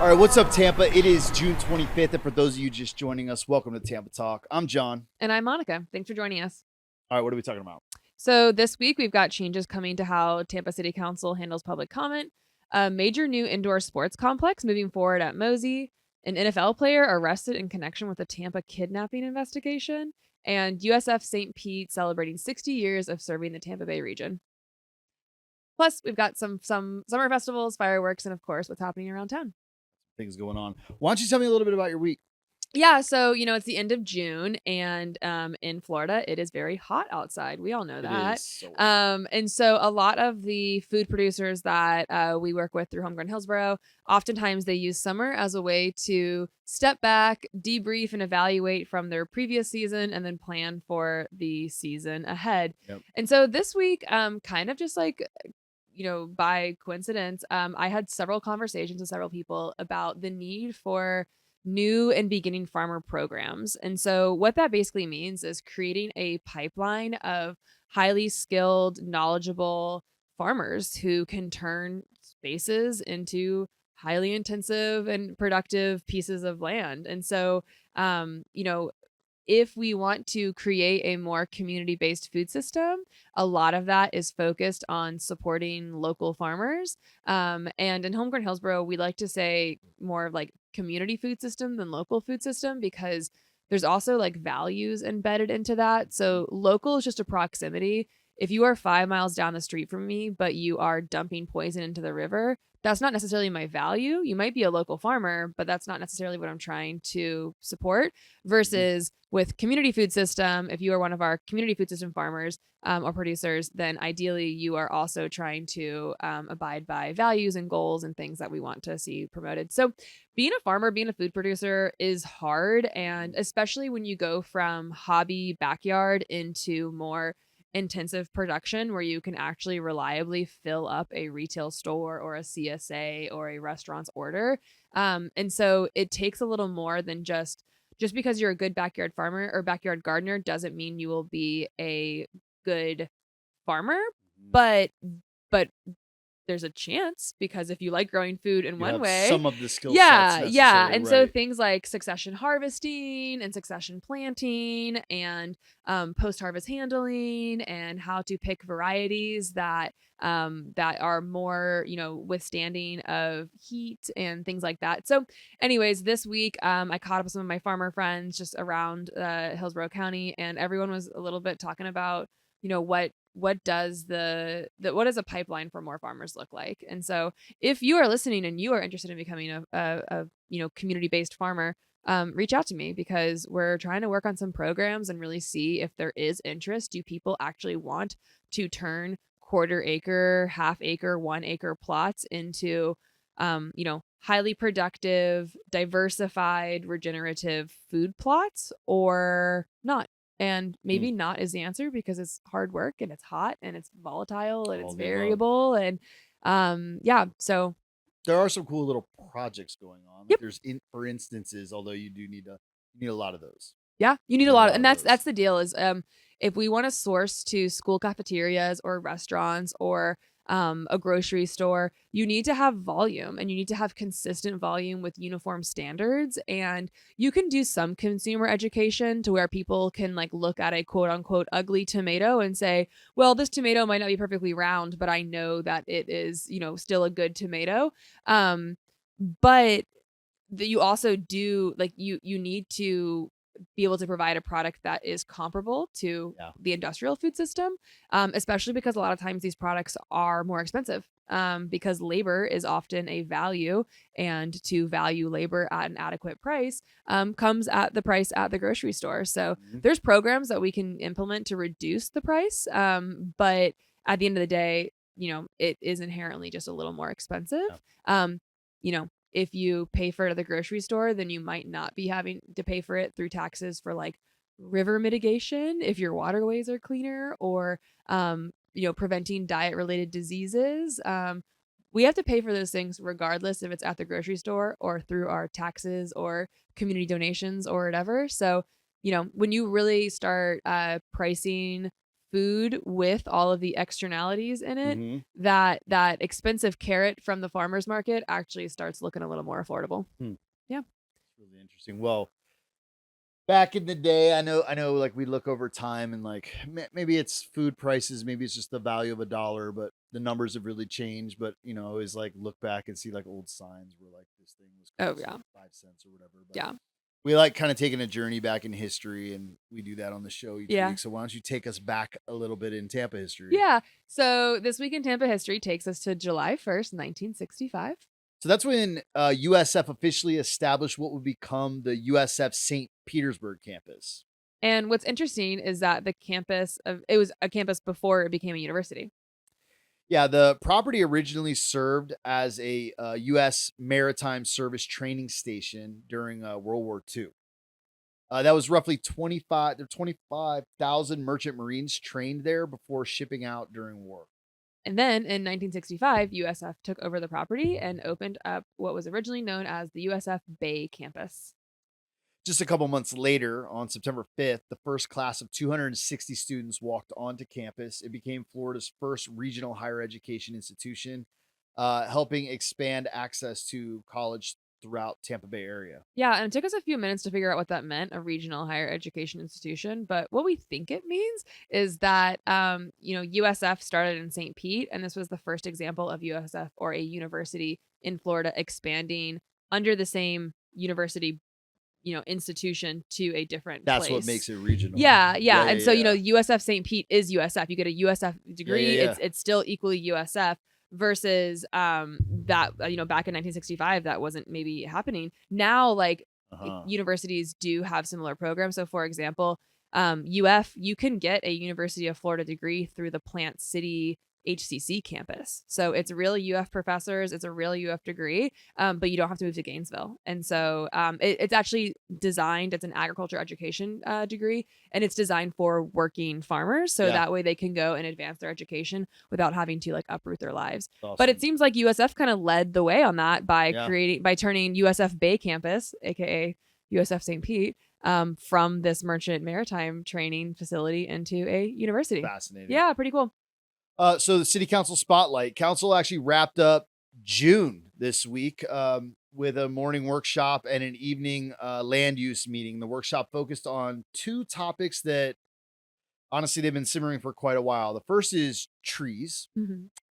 All right, what's up, Tampa? It is June 25th, and for those of you just joining us, welcome to Tampa Talk. I'm John. And I'm Monica. Thanks for joining us. All right, what are we talking about? So this week we've got changes coming to how Tampa City Council handles public comment, a major new indoor sports complex moving forward at MOSI, an NFL player arrested in connection with the Tampa kidnapping investigation, and USF St. Pete celebrating 60 years of serving the Tampa Bay region. Plus, we've got some summer festivals, fireworks, and of course, what's happening around town. Things going on. Why don't you tell me a little bit about your week? Yeah, so it's the end of June, and in Florida, it is very hot outside. We all know that. It is so hot. And so a lot of the food producers that we work with through Homegrown Hillsborough, oftentimes they use summer as a way to step back, debrief, and evaluate from their previous season, and then plan for the season ahead. Yep. And so this week, kind of just like by coincidence, I had several conversations with several people about the need for new and beginning farmer programs. And so what that basically means is creating a pipeline of highly skilled, knowledgeable farmers who can turn spaces into highly intensive and productive pieces of land. And so, if we want to create a more community-based food system, a lot of that is focused on supporting local farmers. And in Homegrown Hillsborough, we like to say more of like community food system than local food system, because there's also like values embedded into that. So local is just a proximity. If you are 5 miles down the street from me, but you are dumping poison into the river, that's not necessarily my value. You might be a local farmer, but that's not necessarily what I'm trying to support. Versus with community food system, if you are one of our community food system farmers or producers, then ideally you are also trying to abide by values and goals and things that we want to see promoted. So being a farmer, being a food producer is hard. And especially when you go from hobby backyard into more intensive production where you can actually reliably fill up a retail store or a CSA or a restaurant's order. And so it takes a little more than just because you're a good backyard farmer or backyard gardener doesn't mean you will be a good farmer, but there's a chance, because if you like growing food in one way, some of the skill sets necessary, and so right. things like succession harvesting and succession planting and post-harvest handling and how to pick varieties that are more withstanding of heat and things like that. So anyways, this week I caught up with some of my farmer friends just around Hillsborough County, and everyone was a little bit talking about what does a pipeline for more farmers look like. And so if you are listening and you are interested in becoming a community-based farmer, reach out to me, because we're trying to work on some programs and really see if there is interest. Do people actually want to turn quarter acre, half acre, 1 acre plots into highly productive, diversified, regenerative food plots, or not? And maybe not is the answer, because it's hard work and it's hot and it's volatile and it's variable. And so there are some cool little projects going on. Yep. There's for instances, although you need a lot of those. Yeah, you need a lot of, and that's the deal is if we want to source to school cafeterias or restaurants or a grocery store, you need to have volume, and you need to have consistent volume with uniform standards. And you can do some consumer education to where people can like look at a quote unquote ugly tomato and say, well, this tomato might not be perfectly round, but I know that it is, still a good tomato. But you also do like, you need to be able to provide a product that is comparable to the industrial food system, especially because a lot of times these products are more expensive because labor is often a value, and to value labor at an adequate price comes at the price at the grocery store. So there's programs that we can implement to reduce the price, but at the end of the day, it is inherently just a little more expensive. If you pay for it at the grocery store, then you might not be having to pay for it through taxes for like river mitigation if your waterways are cleaner, or preventing diet related diseases. We have to pay for those things regardless if it's at the grocery store or through our taxes or community donations or whatever. So when you really start pricing food with all of the externalities in it, Mm-hmm. that expensive carrot from the farmer's market actually starts looking a little more affordable. Hmm. Yeah. It's really interesting. Well, back in the day, I know, like we look over time and like maybe it's food prices, maybe it's just the value of a dollar, but the numbers have really changed. But I always like look back and see like old signs where like this thing was Oh costing yeah. 5 cents or whatever. But Yeah. we like kind of taking a journey back in history, and we do that on the show each Yeah. week. So why don't you take us back a little bit in Tampa history? Yeah. So this week in Tampa history takes us to July 1st, 1965. So that's when USF officially established what would become the USF St. Petersburg campus. And what's interesting is that it was a campus before it became a university. Yeah, the property originally served as a U.S. maritime service training station during World War II. That was roughly 25,000 merchant marines trained there before shipping out during war. And then in 1965, USF took over the property and opened up what was originally known as the USF Bay campus. Just a couple months later, on September 5th, the first class of 260 students walked onto campus. It became Florida's first regional higher education institution, helping expand access to college throughout Tampa Bay area. Yeah, and it took us a few minutes to figure out what that meant, a regional higher education institution. But what we think it means is that, USF started in St. Pete, and this was the first example of USF or a university in Florida expanding under the same university, institution to a different That's place. what makes it regional. Yeah. Yeah, And yeah, so, yeah. USF St. Pete is USF. You get a USF degree, yeah. it's still equally USF versus that back in 1965 that wasn't maybe happening. Now like Uh-huh. universities do have similar programs. So for example, UF, you can get a University of Florida degree through the Plant City HCC campus. So it's real UF professors, it's a real UF degree, but you don't have to move to Gainesville. And so it's actually designed, it's an agriculture education degree, and it's designed for working farmers. So Yeah. that way they can go and advance their education without having to like uproot their lives. Awesome. But it seems like USF kind of led the way on that by Yeah. by turning USF Bay campus, aka USF St. Pete, from this merchant maritime training facility into a university. Fascinating. Yeah, pretty cool. So the city council spotlight. Council actually wrapped up June this week with a morning workshop and an evening land use meeting. The workshop focused on two topics that honestly they've been simmering for quite a while. The first is trees,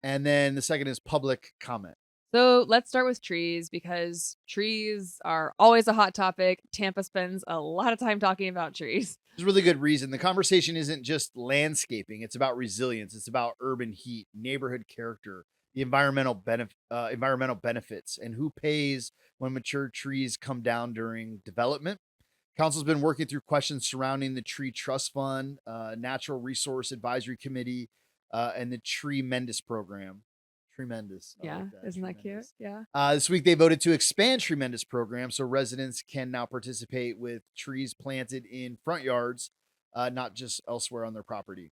and then the second is public comment. So let's start with trees because trees are always a hot topic. Tampa spends a lot of time talking about trees. There's a really good reason. The conversation isn't just landscaping. It's about resilience. It's about urban heat, neighborhood character, the environmental benefits, and who pays when mature trees come down during development. Council's been working through questions surrounding the Tree Trust Fund, Natural Resource Advisory Committee, and the Tree Mendus program. Tremendous. I Yeah, like that. isn't that cute? Tremendous. Yeah. This week they voted to expand Tremendous program so residents can now participate with trees planted in front yards, not just elsewhere on their property.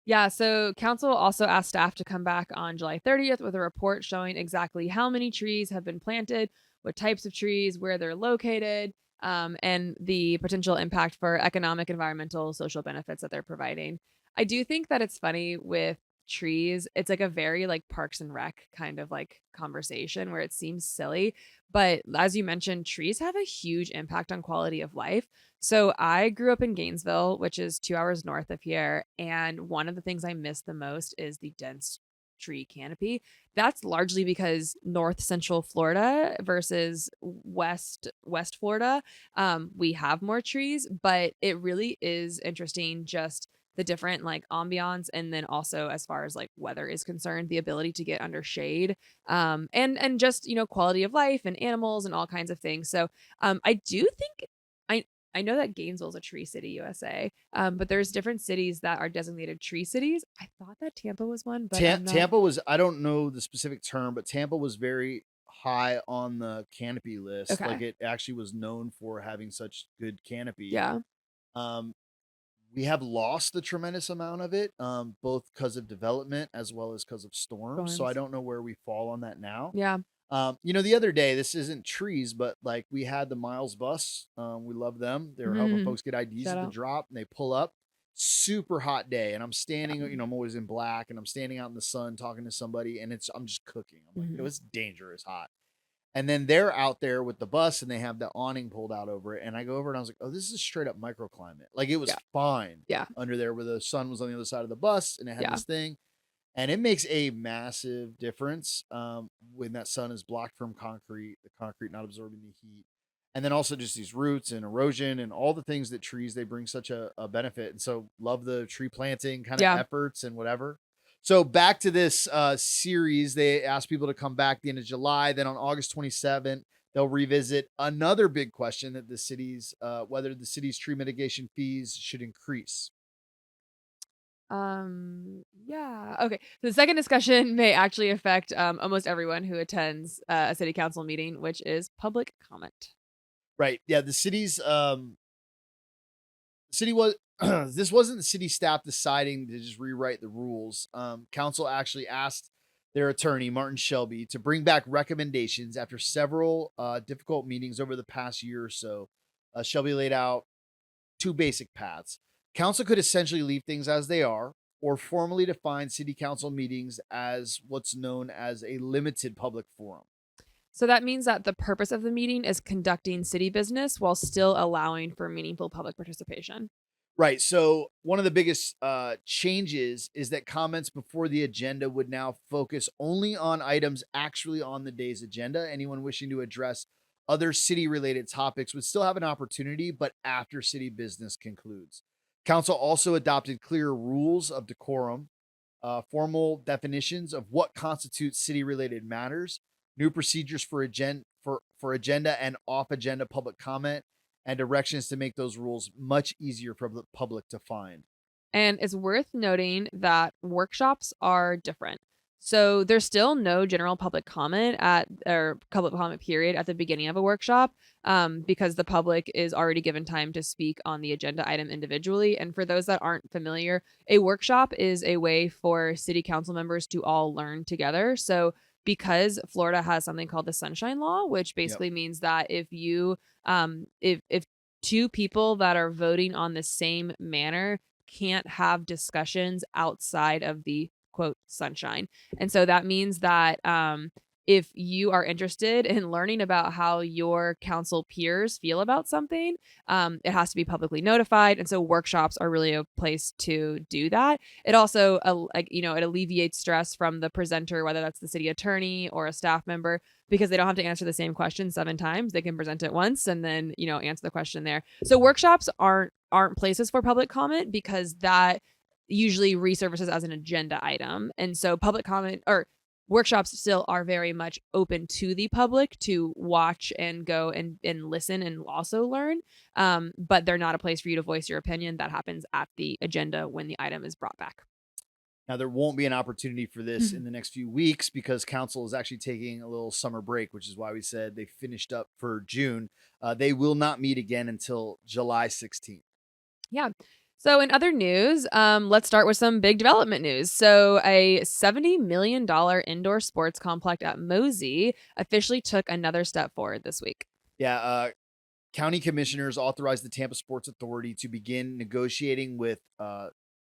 Yeah, so council also asked staff to come back on July 30th with a report showing exactly how many trees have been planted, what types of trees, where they're located, and the potential impact for economic, environmental, social benefits that they're providing. I do think that it's funny with trees. It's like a very like Parks and Rec kind of like conversation where it seems silly, but as you mentioned, trees have a huge impact on quality of life. So I grew up in Gainesville, which is 2 hours north of here, and one of the things I miss the most is the dense tree canopy. That's largely because north central Florida versus west Florida, we have more trees, but it really is interesting just the different like ambiance, and then also as far as like weather is concerned, the ability to get under shade, and just quality of life and animals and all kinds of things. So I do think I know that Gainesville is a tree city, USA, but there's different cities that are designated tree cities. I thought that Tampa was one, but Tampa was, I don't know the specific term, but Tampa was very high on the canopy list. Okay. Like it actually was known for having such good canopy. Yeah. We have lost a tremendous amount of it, both because of development as well as because of storms. So I don't know where we fall on that now. Yeah. The other day, this isn't trees, but like we had the Miles bus. We love them. They were helping folks get IDs at the drop, and they pull up. super hot day, and I'm standing, I'm always in black, and I'm standing out in the sun talking to somebody, and I'm just cooking. I'm like, Mhm. it's dangerous hot. And then they're out there with the bus, and they have the awning pulled out over it. And I go over and I was like, oh, this is straight up microclimate. Like, it was Yeah. fine Yeah. under there where the sun was on the other side of the bus, and it had Yeah. this thing. And it makes a massive difference when that sun is blocked from the concrete not absorbing the heat. And then also just these roots and erosion and all the things that trees, they bring such a benefit. And so love the tree planting kind of Yeah. efforts and whatever. So back to this series, they asked people to come back the end of July. Then on August 27th, they'll revisit another big question that the city's whether the city's tree mitigation fees should increase. Yeah. Okay. So the second discussion may actually affect almost everyone who attends a city council meeting, which is public comment. Right. Yeah. City was this wasn't the city staff deciding to just rewrite the rules. Council actually asked their attorney Martin Shelby to bring back recommendations after several difficult meetings over the past year or so. Shelby laid out two basic paths. Council could essentially leave things as they are, or formally define city council meetings as what's known as a limited public forum. So that means that the purpose of the meeting is conducting city business while still allowing for meaningful public participation. Right. So one of the biggest changes is that comments before the agenda would now focus only on items actually on the day's agenda. Anyone wishing to address other city related topics would still have an opportunity, but after city business concludes. Council also adopted clear rules of decorum, formal definitions of what constitutes city related matters, new procedures for agenda and off agenda public comment, and directions to make those rules much easier for the public to find. And it's worth noting that workshops are different. So there's still no general public comment at or public comment period at the beginning of a workshop because the public is already given time to speak on the agenda item individually. And for those that aren't familiar, a workshop is a way for city council members to all learn together. So because Florida has something called the Sunshine Law, which Yep. basically means that if two people that are voting on the same manner can't have discussions outside of the quote sunshine. And so that means that if you are interested in learning about how your council peers feel about something, it has to be publicly notified. And so workshops are really a place to do that. It also, it alleviates stress from the presenter, whether that's the city attorney or a staff member, because they don't have to answer the same question 7 times. They can present it once and then, answer the question there. So workshops aren't places for public comment because that usually resurfaces as an agenda item. And so public comment or workshops still are very much open to the public to watch and go and listen and also learn. But they're not a place for you to voice your opinion. That happens at the agenda when the item is brought back. Now, there won't be an opportunity for this in the next few weeks because council is actually taking a little summer break, which is why we said they finished up for June. They will not meet again until July 16th. Yeah. So in other news, let's start with some big development news. So a $70 million indoor sports complex at MOSI officially took another step forward this week. Yeah. County commissioners authorized the Tampa Sports Authority to begin negotiating with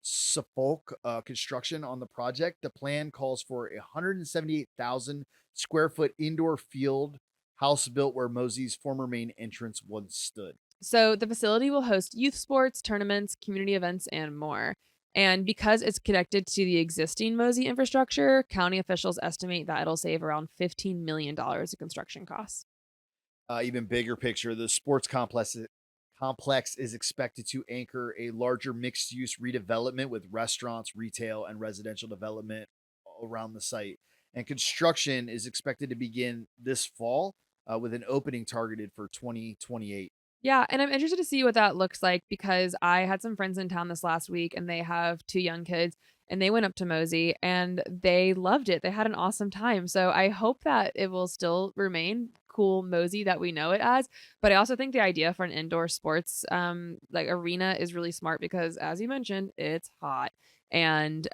Suffolk Construction on the project. The plan calls for a 178,000 square foot indoor field house built where MOSI's former main entrance once stood. So the facility will host youth sports, tournaments, community events, and more. And because it's connected to the existing MOSI infrastructure, county officials estimate that it'll save around $15 million in construction costs. Even bigger picture, the sports complex is expected to anchor a larger mixed use redevelopment with restaurants, retail, and residential development around the site. And construction is expected to begin this fall with an opening targeted for 2028. Yeah, and I'm interested to see what that looks like because I had some friends in town this last week and they have 2 young kids and they went up to MOSI and they loved it. They had an awesome time. So I hope that it will still remain cool MOSI that we know it as. But I also think the idea for an indoor sports arena is really smart because as you mentioned, it's hot. And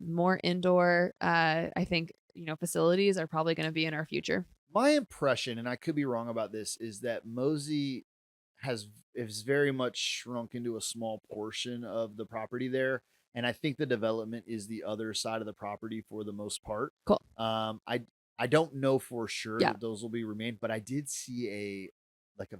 more indoor I think, facilities are probably going to be in our future. My impression, and I could be wrong about this, is that MOSI has is very much shrunk into a small portion of the property there, and I think the development is the other side of the property for the most part. Cool. I don't know for sure Yeah. that those will be remained, but I did see a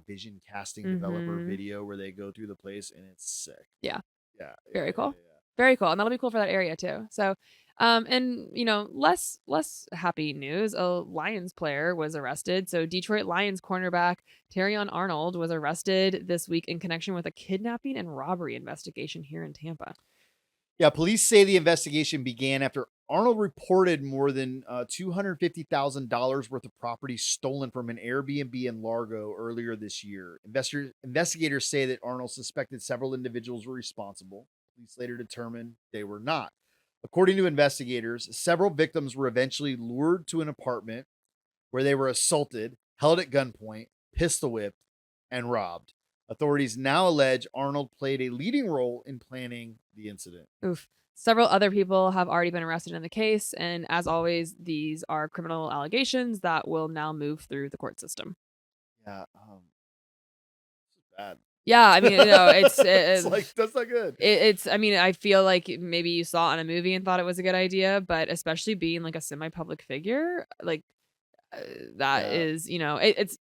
vision casting developer Mm-hmm. video where they go through the place, and it's sick. Yeah. Yeah, Very cool. yeah. Very cool. And that'll be cool for that area too. So, and less happy news. A Lions player was arrested. So Detroit Lions cornerback Terrion Arnold was arrested this week in connection with a kidnapping and robbery investigation here in Tampa. Yeah, police say the investigation began after Arnold reported more than $250,000 worth of property stolen from an Airbnb in Largo earlier this year. Investigators say that Arnold suspected several individuals were responsible. Police later determined they were not. According to investigators, several victims were eventually lured to an apartment where they were assaulted, held at gunpoint, pistol whipped, and robbed. Authorities now allege Arnold played a leading role in planning the incident. Oof. Several other people have already been arrested in the case, and as always, these are criminal allegations that will now move through the court system. Yeah, this is bad. Yeah, I mean, It's like that's not good. I mean, I feel like maybe you saw it on a movie and thought it was a good idea, but especially being like a semi-public figure, like that Yeah. is,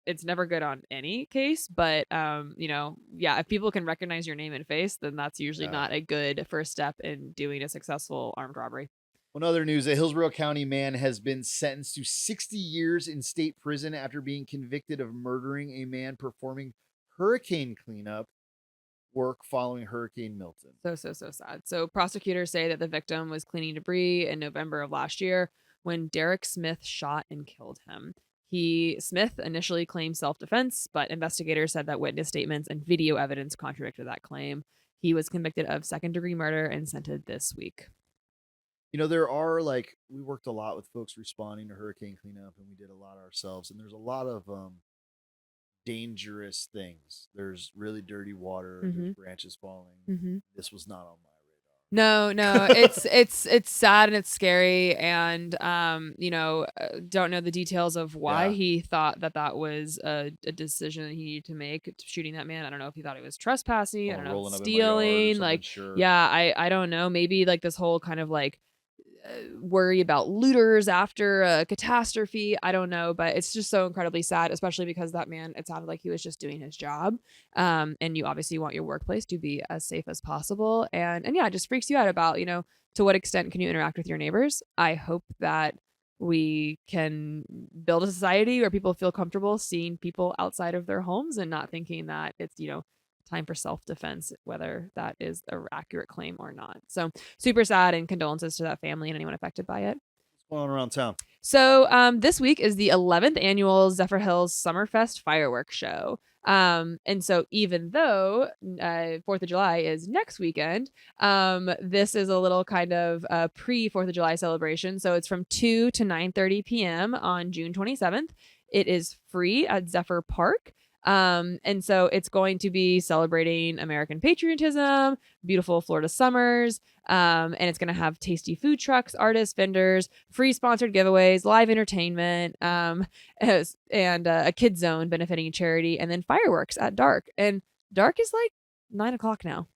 it's never good on any case, but yeah, if people can recognize your name and face, then that's usually Yeah. not a good first step in doing a successful armed robbery. One other news, a Hillsborough County man has been sentenced to 60 years in state prison after being convicted of murdering a man performing hurricane cleanup work following Hurricane Milton. So sad. So prosecutors say that the victim was cleaning debris in November of last year when Derek Smith shot and killed him. Smith initially claimed self-defense, but investigators said that witness statements and video evidence contradicted that claim. He was convicted of second-degree murder and sentenced this week. There are we worked a lot with folks responding to hurricane cleanup, and we did a lot ourselves, and there's a lot of dangerous things. There's really dirty water, there's branches falling. This was not on my No, it's sad and it's scary, and don't know the details of why he thought that was a decision that he needed to make, shooting that man. I don't know if he thought he was trespassing. I don't know, stealing. Sure. Yeah, I don't know. Maybe this whole kind of worry about looters after a catastrophe. I don't know, but it's just so incredibly sad, especially because that man, it sounded like he was just doing his job. And you obviously want your workplace to be as safe as possible. And yeah, it just freaks you out about, to what extent can you interact with your neighbors? I hope that we can build a society where people feel comfortable seeing people outside of their homes and not thinking that it's, time for self-defense, whether that is an accurate claim or not. So super sad, and condolences to that family and anyone affected by it. What's going on around town? So this week is the 11th annual Zephyrhills Summerfest fireworks show. And so even though 4th of July is next weekend, this is a little kind of pre-4th of July celebration. So it's from 2 to 9:30 p.m. on June 27th. It is free at Zephyr Park. And so it's going to be celebrating American patriotism, beautiful Florida summers, and it's going to have tasty food trucks, artists, vendors, free sponsored giveaways, live entertainment, and a kid zone benefiting a charity, and then fireworks at dark. And dark is 9:00 now.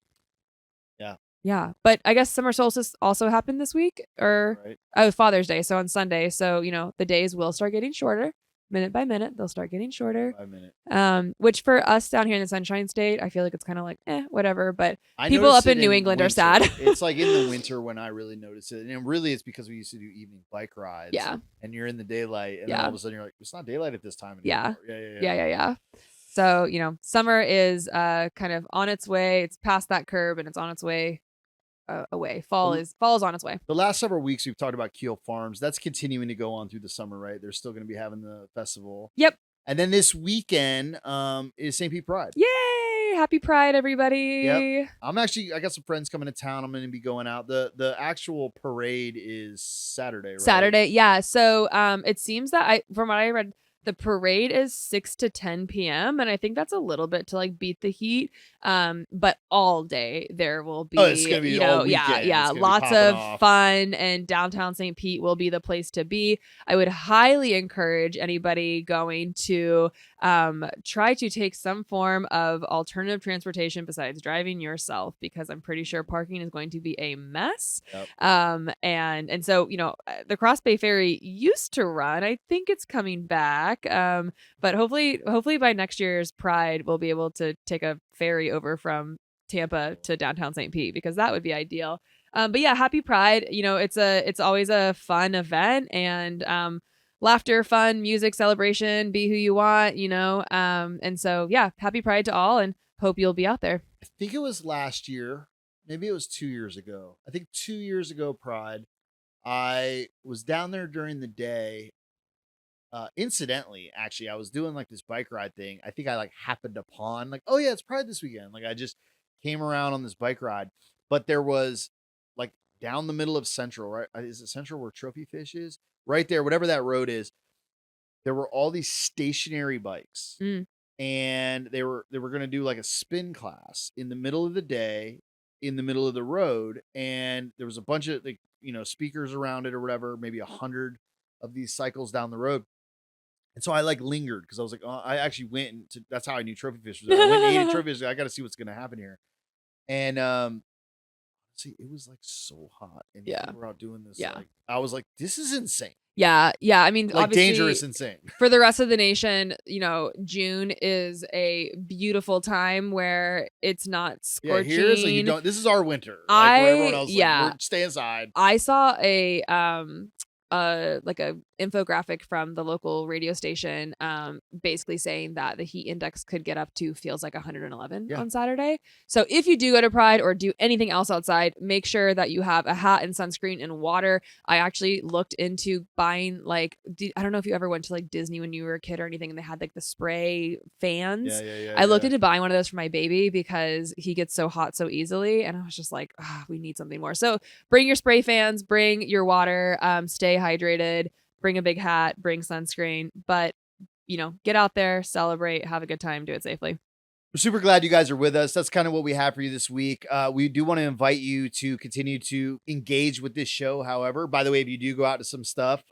Yeah. But I guess summer solstice also happened this week, or Father's Day. So on Sunday. So, the days will start getting shorter. Minute by minute, they'll start getting shorter. By minute. Which for us down here in the Sunshine State, I feel like it's kind of whatever. But people up in New England are sad. It's in the winter when I really notice it. And really, it's because we used to do evening bike rides. Yeah. And you're in the daylight. And then all of a sudden you're like, it's not daylight at this time anymore. Yeah. Yeah. So, summer is kind of on its way. It's past that curb and it's on its way away. Fall is on its way. The last several weeks we've talked about Keel Farms. That's continuing to go on through the summer, right? They're still going to be having the festival. Yep. And then this weekend is St. Pete Pride. Yay! Happy Pride, everybody. Yep. I got some friends coming to town. I'm going to be going out. The actual parade is Saturday, right? Saturday, yeah. So it seems that from what I read, The parade is 6 to 10 p.m. and I think that's a little bit to like beat the heat. But all day there will be, it's gonna be all yeah, weekend. lots of fun, and downtown St. Pete will be the place to be. I would highly encourage anybody going to try to take some form of alternative transportation besides driving yourself, because I'm pretty sure parking is going to be a mess. Yep. And so, the Cross Bay Ferry used to run. I think it's coming back. But hopefully by next year's Pride, we'll be able to take a ferry over from Tampa to downtown St. Pete, because that would be ideal. But yeah, happy Pride. It's always a fun event, and laughter, fun, music, celebration, be who you want, and so yeah, happy Pride to all, and hope you'll be out there. I think it was last year, maybe it was 2 years ago. I think 2 years ago, Pride, I was down there during the day. Incidentally, actually, I was doing like this bike ride thing. I think I like happened upon like, oh yeah, it's Pride this weekend. Like I just came around on this bike ride, but there was like down the middle of Central, right? Is it Central where Trophy Fish is? Right there, whatever that road is. There were all these stationary bikes, and they were going to do like a spin class in the middle of the day, in the middle of the road, and there was a bunch of like speakers around it or whatever, maybe 100 of these cycles down the road. And so I like lingered because I was like, oh, I actually went and that's how I knew Trophy Fish was there. I went and ate Trophy Fish. I got to see what's going to happen here. And see, it was like so hot, and we're out doing this. Yeah, like, I was like, this is insane. Yeah. I mean, like dangerous, insane. For the rest of the nation, June is a beautiful time where it's not scorching. Yeah, here's like this is our winter. Like, where everyone else, we're stay inside. I saw like a infographic from the local radio station, basically saying that the heat index could get up to feels like 111 on Saturday. So if you do go to Pride or do anything else outside, make sure that you have a hat and sunscreen and water. I actually looked into buying I don't know if you ever went to like Disney when you were a kid or anything, and they had like the spray fans. I looked into buying one of those for my baby because he gets so hot so easily, and I was just like, we need something more. So bring your spray fans, bring your water, stay hydrated. Bring a big hat, bring sunscreen, but get out there, celebrate, have a good time, do it safely. We're super glad you guys are with us. That's kind of what we have for you this week. We do want to invite you to continue to engage with this show. However, by the way, if you do go out to some stuff,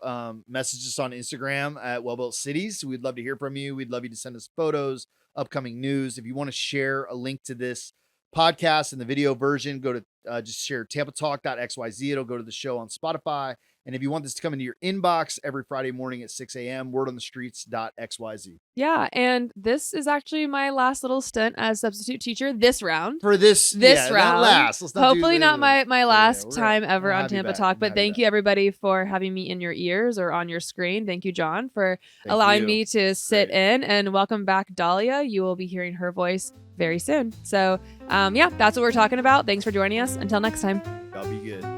message us on Instagram at WellBuilt.city. We'd love to hear from you. We'd love you to send us photos, upcoming news. If you want to share a link to this podcast in the video version, go to just share tampatalk.xyz. It'll go to the show on Spotify. And if you want this to come into your inbox every Friday morning at 6 a.m., wordonthestreets.xyz. Yeah, and this is actually my last little stint as substitute teacher this round. For this round. Not last. Let's not Hopefully not my last time ever on Tampa Talk, but thank you everybody for having me in your ears or on your screen. Thank you, John, for allowing me to sit in, and welcome back, Dahlia. You will be hearing her voice very soon. So, that's what we're talking about. Thanks for joining us. Until next time. Y'all be good.